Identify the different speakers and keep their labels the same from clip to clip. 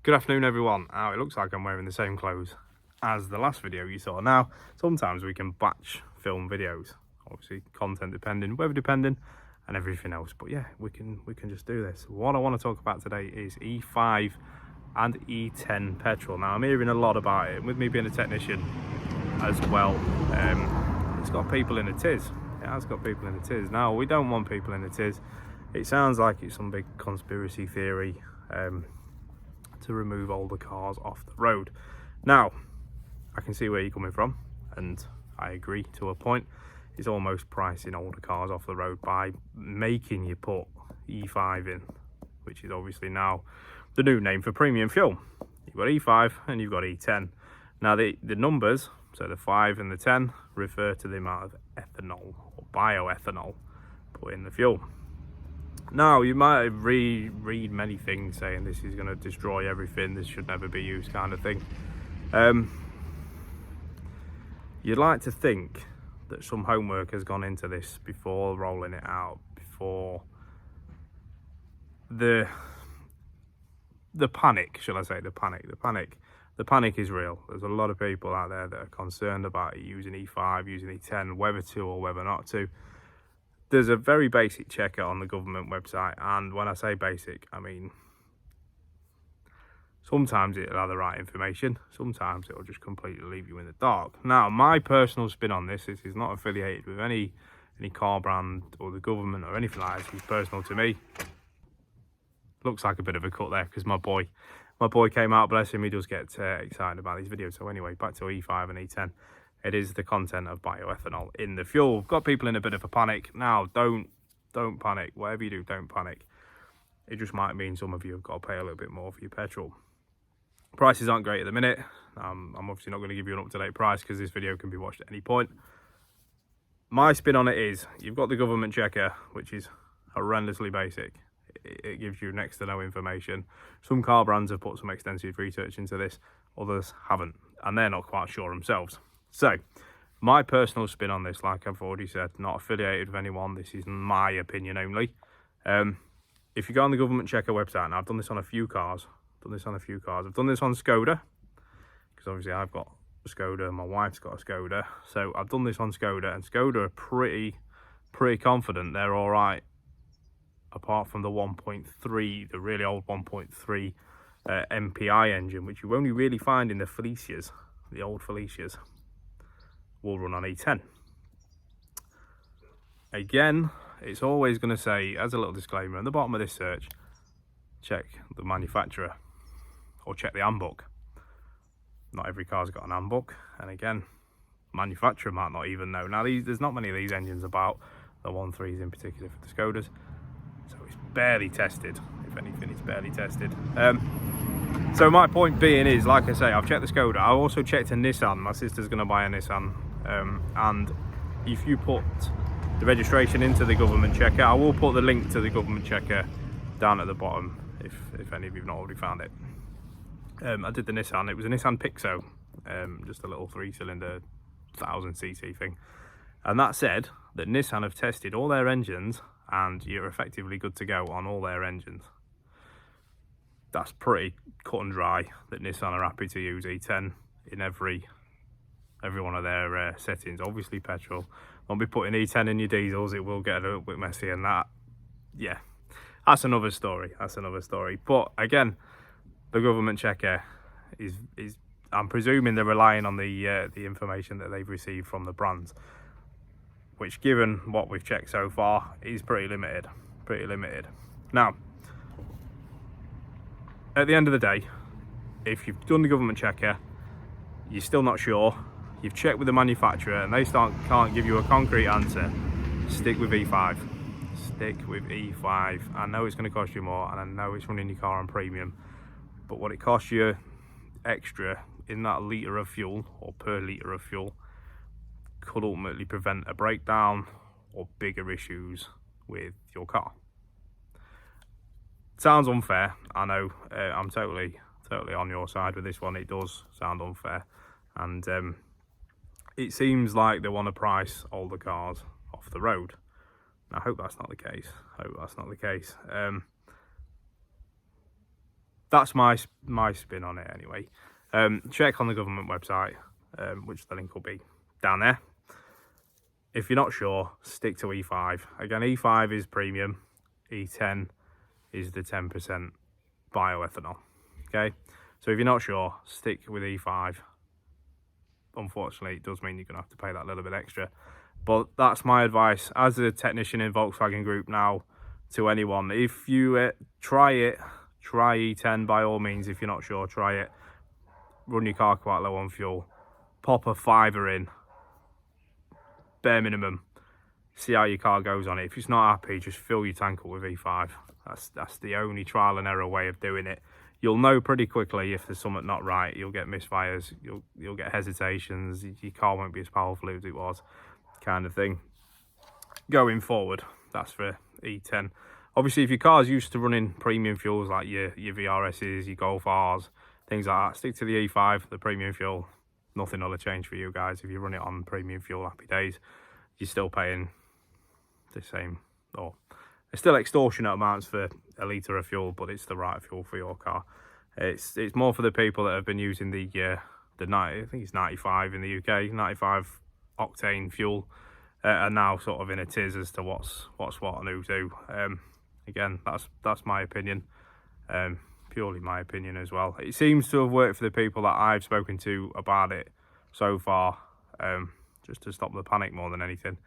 Speaker 1: Good afternoon everyone. Now it looks like I'm wearing the same clothes as the last video you saw. Now sometimes we can batch film videos, obviously content depending, weather depending and everything else, but yeah, we can just do this. What I want to talk about today is E5 and E10 petrol. Now I'm hearing a lot about it, with me being a technician as well. It's got people in a tiz. It has got people in a tiz. Now we don't want people in a tiz. It sounds like it's some big conspiracy theory to remove older cars off the road. Now I can see where you're coming from, and I agree to a point. It's almost pricing older cars off the road by making you put E5 in, which is obviously now the new name for premium fuel. You've got E5 and you've got E10. Now the numbers, so the 5 and the 10, refer to the amount of ethanol or bioethanol put in the fuel. Now you might read many things saying this is going to destroy everything, this should never be used, kind of thing. You'd like to think that some homework has gone into this before rolling it out, before the panic, shall I say, the panic is real. There's a lot of people out there that are concerned about using E5, using E10, whether to or whether not to. There's a very basic checker on the government website, and when I say basic, I mean sometimes it'll have the right information, sometimes it'll just completely leave you in the dark. Now my personal spin on this is not affiliated with any car brand or the government or anything like that. It's personal to me. Looks like a bit of a cut there because my boy came out, bless him, he does get excited about these videos. So anyway, back to E5 and E10. It is the content of bioethanol in the fuel. Got people in a bit of a panic. Now don't panic. Whatever you do, don't panic. It just might mean some of you have got to pay a little bit more for your petrol. Prices aren't great at the minute. I'm obviously not going to give you an up-to-date price because this video can be watched at any point. My spin on it is, you've got the government checker, which is horrendously basic. It gives you next to no information. Some car brands have put some extensive research into this, others haven't, and they're not quite sure themselves. So my personal spin on this, like I've already said, not affiliated with anyone, this is my opinion only. If you go on the government checker website, and I've done this on a few cars, I've done this on Skoda, because obviously I've got a Skoda and my wife's got a Skoda, so I've done this on Skoda, and Skoda are pretty confident they're all right, apart from the 1.3, the really old 1.3 MPI engine, which you only really find in the Felicias, the old Felicias, will run on E10. Again, it's always going to say, as a little disclaimer, at the bottom of this search, check the manufacturer or check the handbook. Not every car's got an handbook, and again, manufacturer might not even know. Now there's not many of these engines about, the 1.3s in particular for the Skodas, so it's barely tested. If anything, it's barely tested. So my point being is, like I say, I've checked the Skoda. I also checked a Nissan. My sister's going to buy a Nissan, and if you put the registration into the government checker, I will put the link to the government checker down at the bottom if any of you have not already found it. I did the Nissan. It was a Nissan Pixo, just a little 3-cylinder 1000cc thing, and that said that Nissan have tested all their engines and you're effectively good to go on all their engines. That's pretty cut and dry that Nissan are happy to use E10 in every one of their settings. Obviously petrol, don't be putting E10 in your diesels, it will get a little bit messy, and that, yeah, that's another story. But again, the government checker is I'm presuming they're relying on the information that they've received from the brands, which, given what we've checked so far, is pretty limited. Now, at the end of the day, if you've done the government checker, you're still not sure, you've checked with the manufacturer and they can't give you a concrete answer, stick with E5. I know it's going to cost you more, and I know it's running your car on premium, but what it costs you extra in that litre of fuel, or per litre of fuel, could ultimately prevent a breakdown or bigger issues with your car. Sounds unfair, I know. I'm totally on your side with this one. It does sound unfair, and it seems like they want to price older cars off the road. I hope that's not the case. that's my spin on it anyway. Check on the government website, which the link will be down there. If you're not sure, stick to E5. Again, E5 is premium, E10 is the 10% bioethanol. Okay, so if you're not sure, stick with E5. Unfortunately, it does mean you're gonna have to pay that little bit extra, but that's my advice as a technician in Volkswagen Group now to anyone. If you try E10 by all means. If you're not sure, try it. Run your car quite low on fuel, pop a fiver in, bare minimum, see how your car goes on it. If it's not happy, just fill your tank up with E5. That's the only trial and error way of doing it. You'll know pretty quickly if there's something not right. You'll get misfires, you'll get hesitations, your car won't be as powerful as it was, kind of thing. Going forward, that's for E10. Obviously, if your car's used to running premium fuels like your VRSs, your Golf Rs, things like that, stick to the E5, the premium fuel. Nothing will change for you guys. If you run it on premium fuel, happy days. You're still paying the same, or it's still extortionate amounts for a litre of fuel, but it's the right fuel for your car. It's more for the people that have been using the 90, I think it's 95 in the UK, 95 octane fuel, are now sort of in a tiz as to what's what and who's who. Again, that's my opinion, purely my opinion as well. It seems to have worked for the people that I've spoken to about it so far, just to stop the panic more than anything.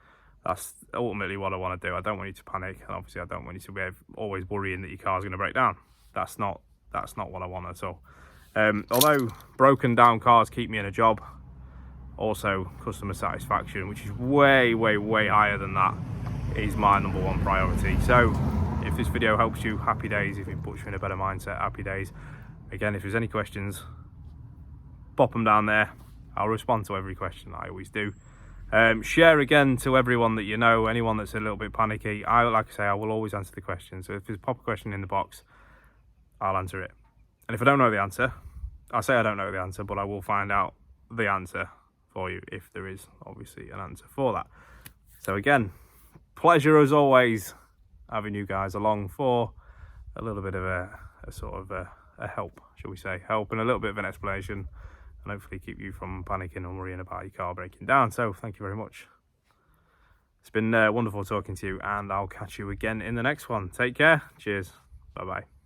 Speaker 1: That's ultimately what I want to do. I don't want you to panic, and obviously I don't want you to be always worrying that your car's going to break down. That's not what I want at all. Although broken down cars keep me in a job, also customer satisfaction, which is way higher than that, is my number one priority. So if this video helps you, happy days. If it puts you in a better mindset, happy days. Again, if there's any questions, pop them down there. I'll respond to every question, I always do. Share again to everyone that you know, anyone that's a little bit panicky. Like I say, I will always answer the question. So if there's a pop question in the box, I'll answer it. And if I don't know the answer, I say I don't know the answer, but I will find out the answer for you if there is obviously an answer for that. So again, pleasure as always having you guys along for a little bit of a sort of a help, shall we say, help and a little bit of an explanation, and hopefully keep you from panicking and worrying about your car breaking down. So thank you very much. It's been wonderful talking to you, and I'll catch you again in the next one. Take care. Cheers. Bye bye.